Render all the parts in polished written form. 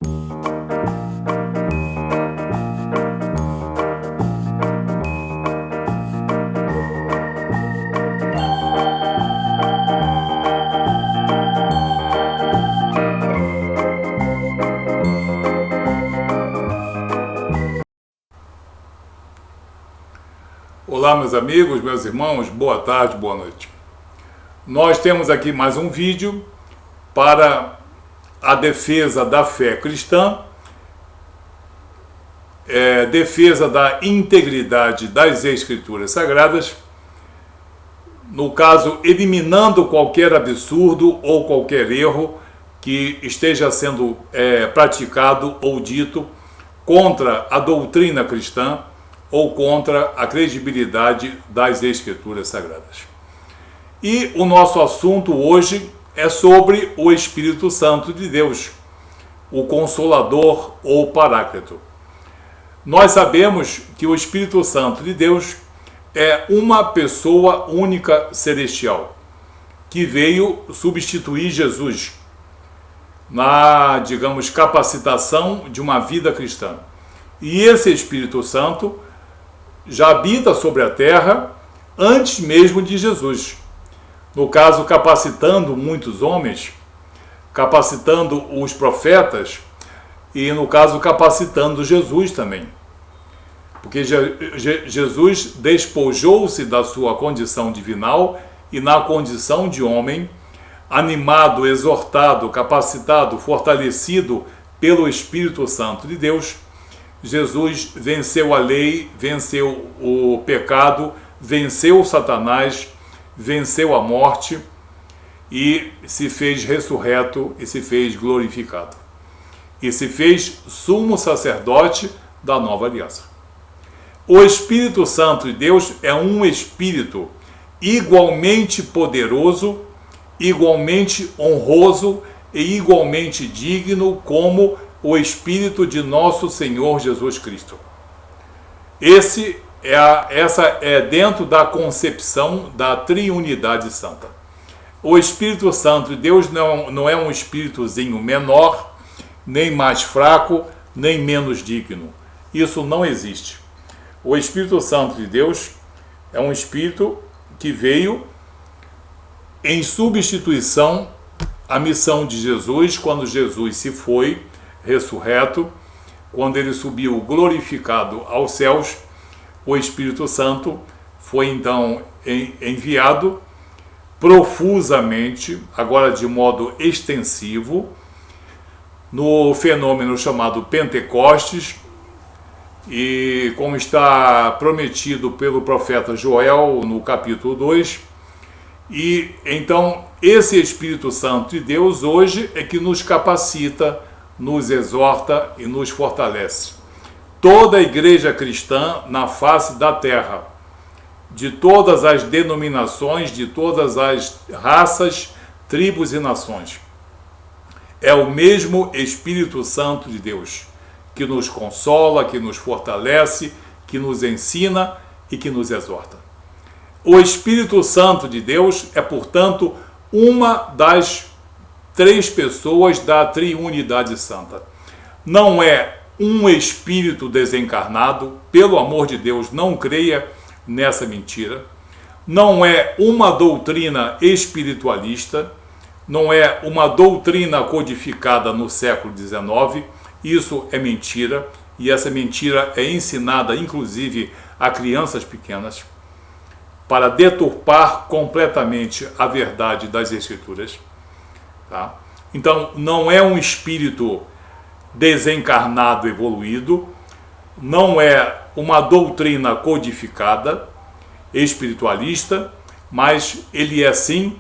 Olá, meus amigos, meus irmãos, boa tarde, boa noite. Nós temos aqui mais um vídeo para a defesa da fé cristã, defesa da integridade das Escrituras Sagradas, no caso, eliminando qualquer absurdo ou qualquer erro que esteja sendo praticado ou dito contra a doutrina cristã ou contra a credibilidade das Escrituras Sagradas. E o nosso assunto hoje é sobre o Espírito Santo de Deus, o Consolador ou Paráclito. Nós sabemos que o Espírito Santo de Deus é uma pessoa única celestial, que veio substituir Jesus na, digamos, capacitação de uma vida cristã. E esse Espírito Santo já habita sobre a terra antes mesmo de Jesus. No caso, capacitando muitos homens, capacitando os profetas e, no caso, capacitando Jesus também. Porque Jesus despojou-se da sua condição divinal e, na condição de homem, animado, exortado, capacitado, fortalecido pelo Espírito Santo de Deus, Jesus venceu a lei, venceu o pecado, venceu Satanás, venceu a morte e se fez ressurreto e se fez glorificado. E se fez sumo sacerdote da nova aliança. O Espírito Santo de Deus é um Espírito igualmente poderoso, igualmente honroso e igualmente digno como o Espírito de nosso Senhor Jesus Cristo. Essa é dentro da concepção da Triunidade Santa. O Espírito Santo de Deus não é um espíritozinho menor, nem mais fraco, nem menos digno. Isso não existe. O Espírito Santo de Deus é um Espírito que veio em substituição à missão de Jesus, quando Jesus se foi ressurreto, quando ele subiu glorificado aos céus, o Espírito Santo foi então enviado profusamente, agora de modo extensivo, no fenômeno chamado Pentecostes, e como está prometido pelo profeta Joel no capítulo 2, e então esse Espírito Santo de Deus hoje é que nos capacita, nos exorta e nos fortalece. Toda a igreja cristã na face da terra, de todas as denominações, de todas as raças, tribos e nações, é o mesmo Espírito Santo de Deus, que nos consola, que nos fortalece, que nos ensina e que nos exorta. O Espírito Santo de Deus é, portanto, uma das três pessoas da Triunidade Santa. Não é um espírito desencarnado, pelo amor de Deus, não creia nessa mentira. Não é uma doutrina espiritualista, não é uma doutrina codificada no século XIX, isso é mentira, e essa mentira é ensinada, inclusive, a crianças pequenas, para deturpar completamente a verdade das Escrituras. Tá? Então, não é um espírito desencarnado evoluído, não é uma doutrina codificada espiritualista, mas ele é sim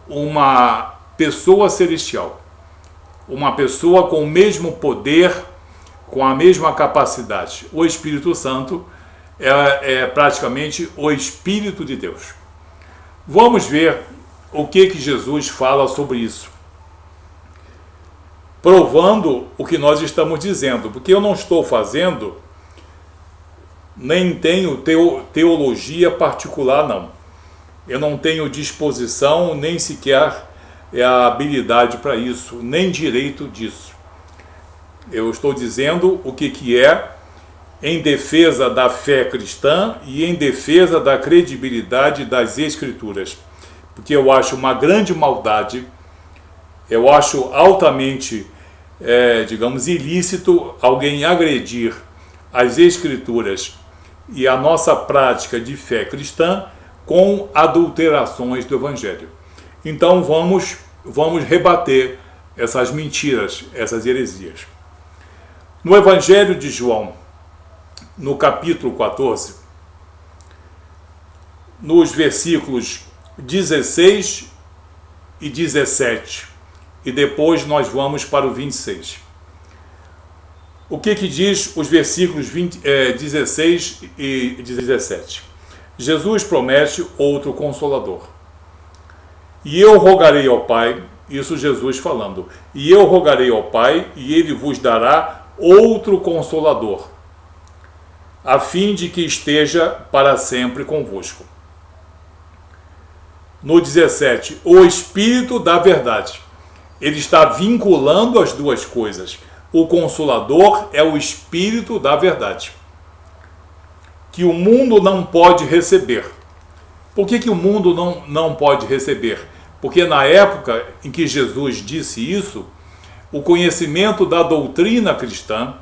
uma pessoa celestial, uma pessoa com o mesmo poder, com a mesma capacidade. O Espírito Santo é praticamente o Espírito de Deus. Vamos ver o que Jesus fala sobre isso, provando o que nós estamos dizendo, porque eu não estou fazendo, nem tenho teologia particular, não. Eu não tenho disposição nem sequer a habilidade para isso, nem direito disso. Eu estou dizendo o que é em defesa da fé cristã e em defesa da credibilidade das Escrituras. Porque eu acho uma grande maldade, eu acho altamente, digamos, ilícito alguém agredir as Escrituras e a nossa prática de fé cristã com adulterações do Evangelho. Então vamos rebater essas mentiras, essas heresias. No Evangelho de João, no capítulo 14, nos versículos 16 e 17, e depois nós vamos para o 26. O que diz os versículos 16 e 17? Jesus promete outro Consolador. E eu rogarei ao Pai, isso Jesus falando, e eu rogarei ao Pai, e ele vos dará outro Consolador, a fim de que esteja para sempre convosco. No 17, o Espírito da Verdade. Ele está vinculando as duas coisas. O Consolador é o Espírito da Verdade, que o mundo não pode receber. Por que o mundo não pode receber? Porque na época em que Jesus disse isso, o conhecimento da doutrina cristã,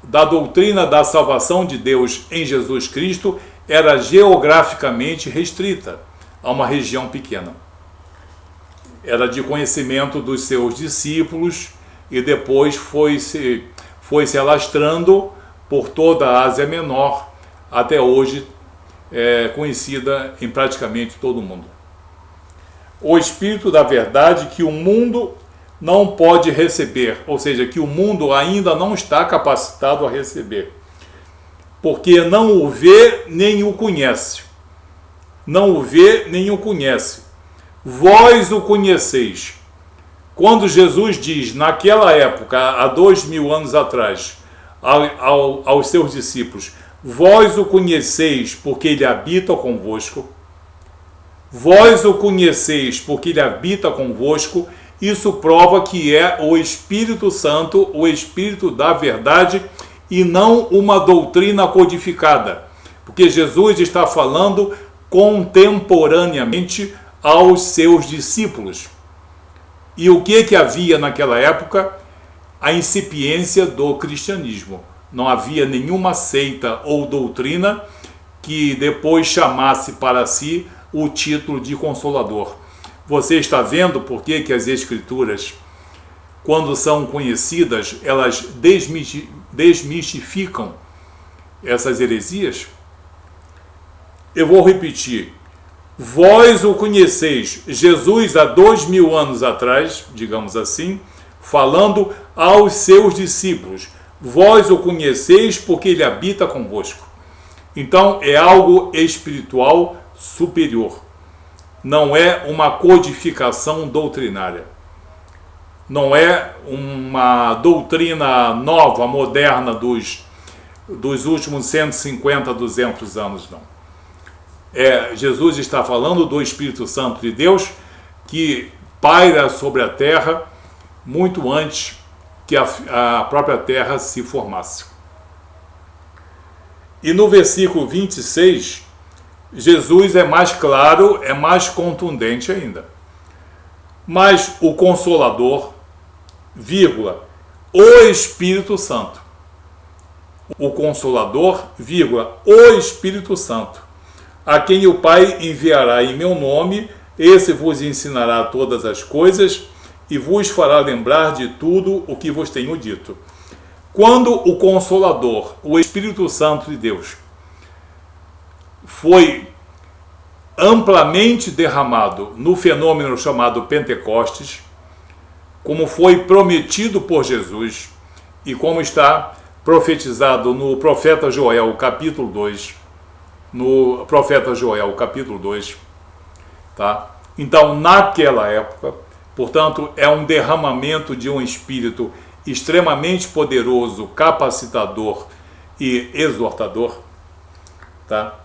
da doutrina da salvação de Deus em Jesus Cristo, era geograficamente restrita a uma região pequena. Era de conhecimento dos seus discípulos e depois foi se alastrando por toda a Ásia Menor, até hoje conhecida em praticamente todo o mundo. O Espírito da Verdade que o mundo não pode receber, ou seja, que o mundo ainda não está capacitado a receber, porque não o vê nem o conhece. Não o vê nem o conhece. Vós o conheceis. Quando Jesus diz, naquela época, há 2000 anos atrás, aos seus discípulos, vós o conheceis porque ele habita convosco, vós o conheceis porque ele habita convosco, isso prova que é o Espírito Santo, o Espírito da Verdade, e não uma doutrina codificada, porque Jesus está falando contemporaneamente aos seus discípulos. E o que havia naquela época? A incipiência do cristianismo. Não havia nenhuma seita ou doutrina que depois chamasse para si o título de Consolador. Você está vendo por que as Escrituras, quando são conhecidas, elas desmistificam essas heresias? Eu vou repetir. Vós o conheceis. Jesus, há 2000 anos atrás, digamos assim, falando aos seus discípulos. Vós o conheceis porque ele habita convosco. Então, é algo espiritual superior. Não é uma codificação doutrinária. Não é uma doutrina nova, moderna dos últimos 150, 200 anos, não. Jesus está falando do Espírito Santo de Deus que paira sobre a terra muito antes que a própria terra se formasse. E no versículo 26, Jesus é mais claro, é mais contundente ainda. Mas o Consolador, vírgula, o Espírito Santo. O Consolador, vírgula, o Espírito Santo, a quem o Pai enviará em meu nome, esse vos ensinará todas as coisas e vos fará lembrar de tudo o que vos tenho dito. Quando o Consolador, o Espírito Santo de Deus, foi amplamente derramado no fenômeno chamado Pentecostes, como foi prometido por Jesus e como está profetizado no profeta Joel, capítulo 2, no profeta Joel, capítulo 2, tá? Então, naquela época, portanto, é um derramamento de um Espírito extremamente poderoso, capacitador e exortador, tá?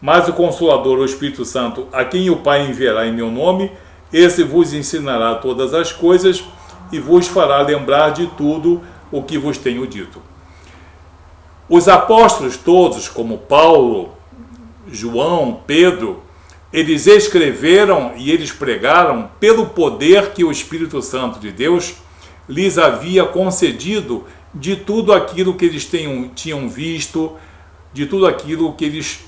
Mas o Consolador, o Espírito Santo, a quem o Pai enviará em meu nome, esse vos ensinará todas as coisas e vos fará lembrar de tudo o que vos tenho dito. Os apóstolos todos, como Paulo, João, Pedro, eles escreveram e eles pregaram pelo poder que o Espírito Santo de Deus lhes havia concedido de tudo aquilo que eles tinham visto, de tudo aquilo que eles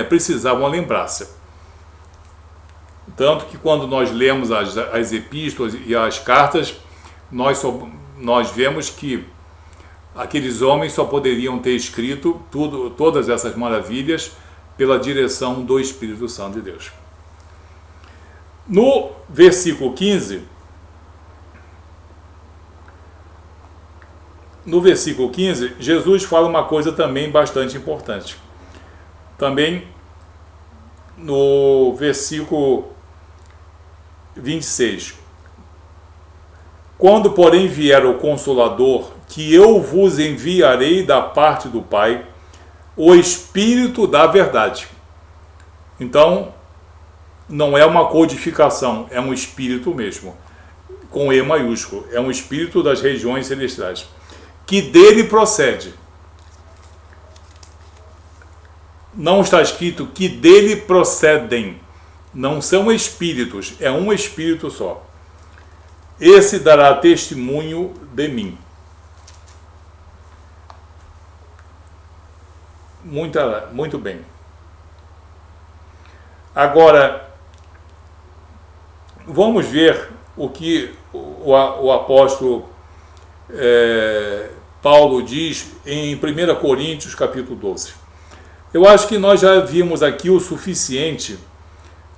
precisavam lembrar-se. Tanto que quando nós lemos as epístolas e as cartas, nós vemos que aqueles homens só poderiam ter escrito todas essas maravilhas pela direção do Espírito Santo de Deus. No versículo 15, Jesus fala uma coisa também bastante importante. Também no versículo 26. Quando, porém, vier o Consolador, que eu vos enviarei da parte do Pai, o Espírito da verdade. Então, não é uma codificação, é um Espírito mesmo, com E maiúsculo. É um Espírito das regiões celestiais, que dele procede. Não está escrito que dele procedem. Não são espíritos, é um Espírito só. Esse dará testemunho de mim. Muito bem. Agora, vamos ver o que o apóstolo Paulo diz em 1 Coríntios, capítulo 12. Eu acho que nós já vimos aqui o suficiente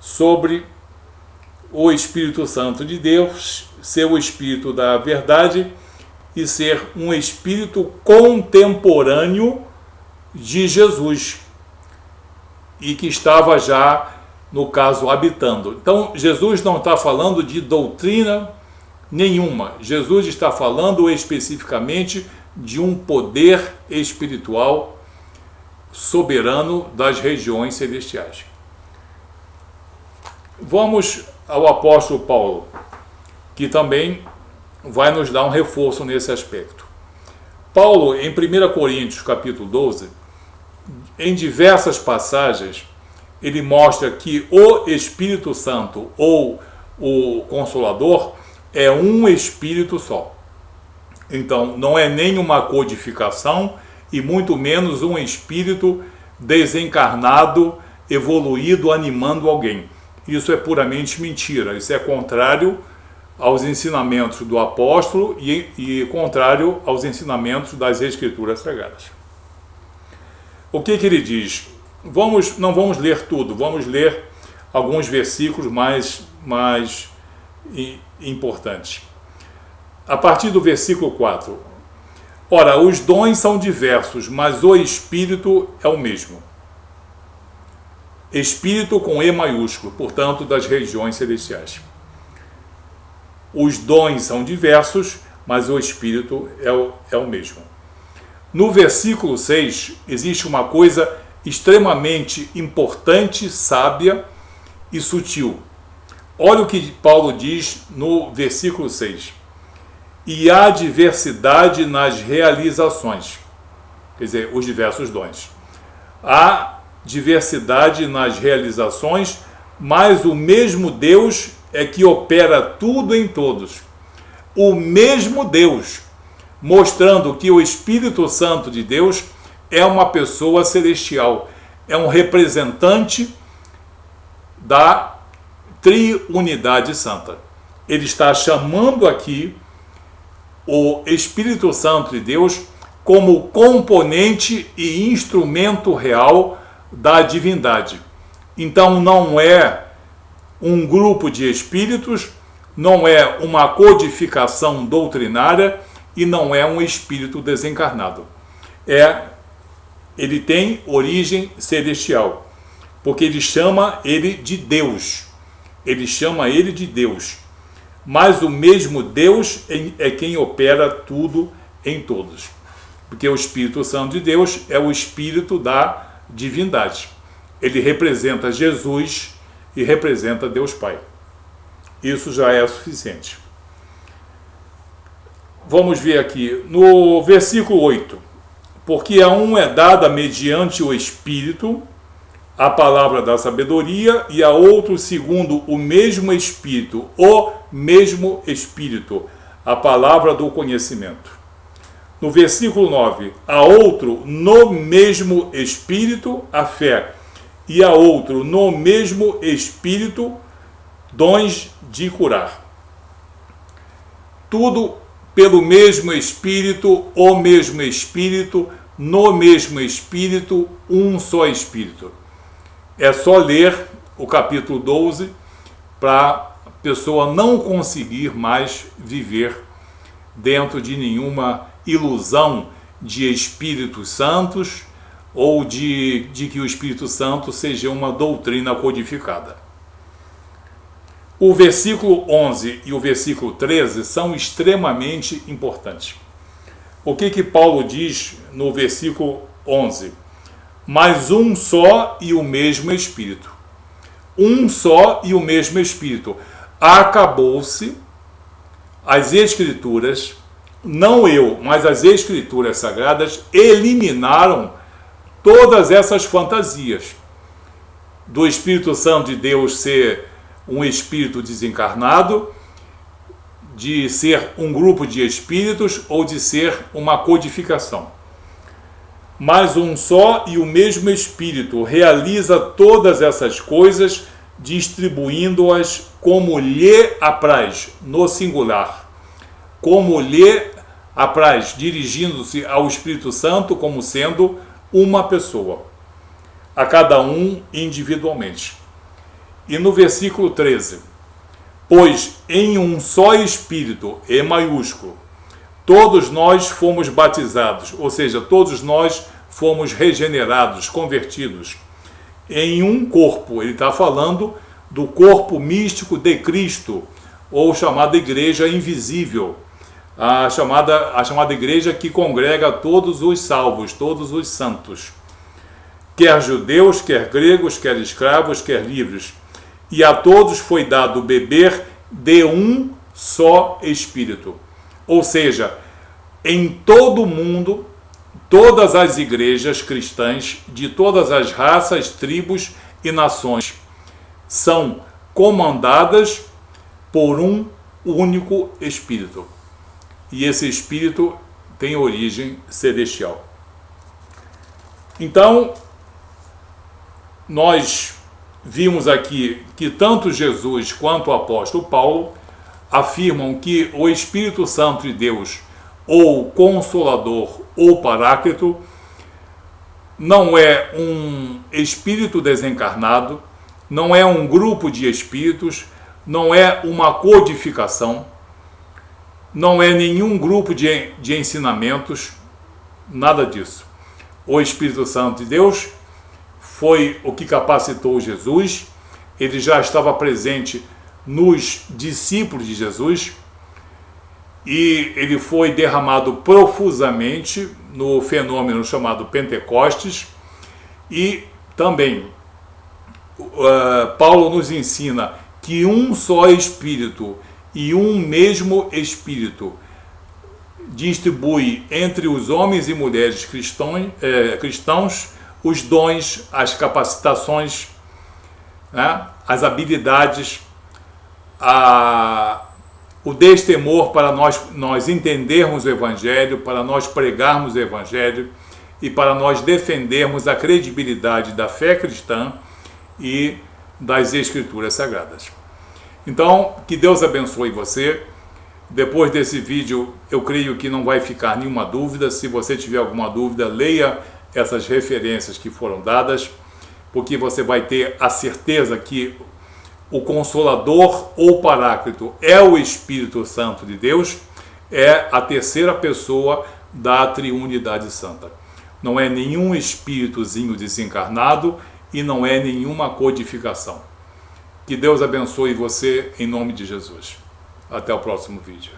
sobre o Espírito Santo de Deus, ser o Espírito da verdade e ser um Espírito contemporâneo de Jesus e que estava já, no caso, habitando. Então, Jesus não está falando de doutrina nenhuma. Jesus está falando especificamente de um poder espiritual soberano das regiões celestiais. Vamos ao apóstolo Paulo, que também vai nos dar um reforço nesse aspecto. Paulo, em 1 Coríntios, capítulo 12, em diversas passagens, ele mostra que o Espírito Santo, ou o Consolador, é um Espírito só. Então, não é nenhuma codificação e muito menos um Espírito desencarnado, evoluído, animando alguém. Isso é puramente mentira, isso é contrário aos ensinamentos do apóstolo e contrário aos ensinamentos das Escrituras Sagradas. O que ele diz? Não vamos ler tudo, vamos ler alguns versículos mais importantes. A partir do versículo 4. Ora, os dons são diversos, mas o Espírito é o mesmo. Espírito com E maiúsculo, portanto, das regiões celestiais. Os dons são diversos, mas o Espírito é o mesmo. No versículo 6, existe uma coisa extremamente importante, sábia e sutil. Olha o que Paulo diz no versículo 6. E há diversidade nas realizações, quer dizer, os diversos dons. Há diversidade nas realizações, mas o mesmo Deus é que opera tudo em todos. O mesmo Deus, mostrando que o Espírito Santo de Deus é uma pessoa celestial, é um representante da triunidade santa. Ele está chamando aqui o Espírito Santo de Deus como componente e instrumento real da divindade. Então não é um grupo de espíritos, não é uma codificação doutrinária e não é um espírito desencarnado. Ele tem origem celestial, porque ele chama ele de Deus. Ele chama ele de Deus. Mas o mesmo Deus é quem opera tudo em todos. Porque o Espírito Santo de Deus é o Espírito da divindade. Ele representa Jesus e representa Deus Pai. Isso já é suficiente. Vamos ver aqui no versículo 8. Porque a um é dada mediante o Espírito a palavra da sabedoria, e a outro segundo o mesmo Espírito, a palavra do conhecimento. No versículo 9, a outro no mesmo Espírito a fé, e a outro no mesmo Espírito dons de curar. Tudo pelo mesmo Espírito, o mesmo Espírito, no mesmo Espírito, um só Espírito. É só ler o capítulo 12 para a pessoa não conseguir mais viver dentro de nenhuma ilusão de Espíritos Santos ou de que o Espírito Santo seja uma doutrina codificada. O versículo 11 e o versículo 13 são extremamente importantes. O que Paulo diz no versículo 11? Mas um só e o mesmo Espírito. Um só e o mesmo Espírito. Acabou-se as Escrituras, não eu, mas as Escrituras Sagradas eliminaram todas essas fantasias do Espírito Santo de Deus ser um espírito desencarnado, de ser um grupo de espíritos ou de ser uma codificação. Mas um só e o mesmo Espírito realiza todas essas coisas, distribuindo-as como lhe apraz, no singular. Como lhe apraz, dirigindo-se ao Espírito Santo como sendo uma pessoa, a cada um individualmente. E no versículo 13, pois em um só Espírito, E maiúsculo, todos nós fomos batizados, ou seja, todos nós fomos regenerados, convertidos em um corpo. Ele está falando do corpo místico de Cristo, ou chamada igreja invisível, a chamada igreja que congrega todos os salvos, todos os santos, quer judeus, quer gregos, quer escravos, quer livres. E a todos foi dado beber de um só Espírito. Ou seja, em todo o mundo, todas as igrejas cristãs de todas as raças, tribos e nações são comandadas por um único Espírito. E esse Espírito tem origem celestial. Então, nós vimos aqui que tanto Jesus quanto o apóstolo Paulo afirmam que o Espírito Santo de Deus, ou Consolador, ou Paráclito, não é um espírito desencarnado, não é um grupo de espíritos, não é uma codificação, não é nenhum grupo de ensinamentos, nada disso. O Espírito Santo de Deus foi o que capacitou Jesus, ele já estava presente nos discípulos de Jesus, e ele foi derramado profusamente no fenômeno chamado Pentecostes. E também Paulo nos ensina que um só Espírito e um mesmo Espírito distribui entre os homens e mulheres cristãos os dons, as capacitações, né, as habilidades, o destemor para nós entendermos o Evangelho, para nós pregarmos o Evangelho e para nós defendermos a credibilidade da fé cristã e das Escrituras Sagradas. Então, que Deus abençoe você. Depois desse vídeo, eu creio que não vai ficar nenhuma dúvida. Se você tiver alguma dúvida, leia essas referências que foram dadas, porque você vai ter a certeza que o Consolador ou Paráclito é o Espírito Santo de Deus, é a terceira pessoa da Triunidade Santa. Não é nenhum espíritozinho desencarnado e não é nenhuma codificação. Que Deus abençoe você em nome de Jesus. Até o próximo vídeo.